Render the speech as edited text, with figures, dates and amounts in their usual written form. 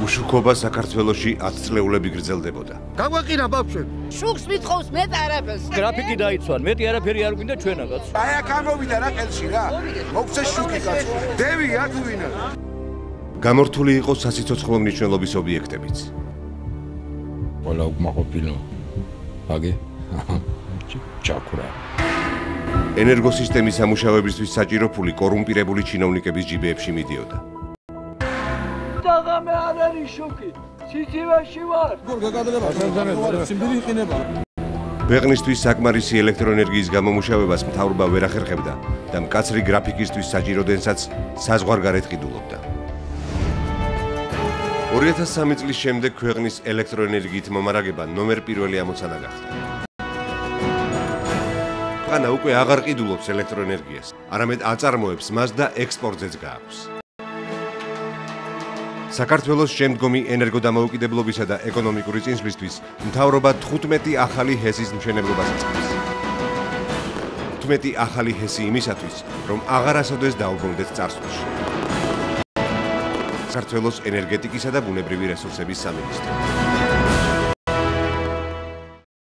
უშუქობა საქართველოში 10 წლეულები გრძელდებოდა. გაგვეყინა ბავშვები. შუქს მithხოვს მეტ არაფერს. გრაფიკი დაიცვან, მეტი არაფერი არ გვინდა ჩვენაგაც. აი აქ ამოვიდა რა ყელში რა. მოგცეს შუქი კაცო. დევია თუ ვინა. გამორთული იყო სასიცოცხლო მნიშვნელობის ობიექტებიც. ყველა უკმაყოფილო. აგე ჩაქრა. ენერგოსისტემის სამუშაოებისთვის საჭირო ფული კორუმპირებული ჩინოვნიკების ჯიბეებში მიდიოდა. დაღამე არ არის შუქი. სიცივეში ვარ. ქვეყნისთვის საკმარისი ელექტროენერგიის გამომუშავებას მთავრობა ვერ ახერხებდა და მკაცრი გრაფიკისთვის საჭირო დენსაც საზღვარგარეთ ყიდულობდა. 2003 წლის შემდეგ ქვეყნის ელექტროენერგიით მომარაგება ნომერ პირველი ამოცანა გახდა. ქვეყანა უკვე აღარ ყიდულობს ელექტროენერგიას, არამედ აწარმოებს მას და ექსპორტზეც გააქვს. საქართველოს შემდგომი ენერგოდამოუკიდებლობისა და ეკონომიკური წინსვლისთვის მთავრობა 15 ახალი ჰესის მშენებლობას იწყებს. 15 ახალი ჰესი იმისათვის, რომ აღარასოდეს დაუბრუნდეთ წარსულში. საქართველოს ენერგეტიკისა და ბუნებრივი რესურსების სამინისტრო.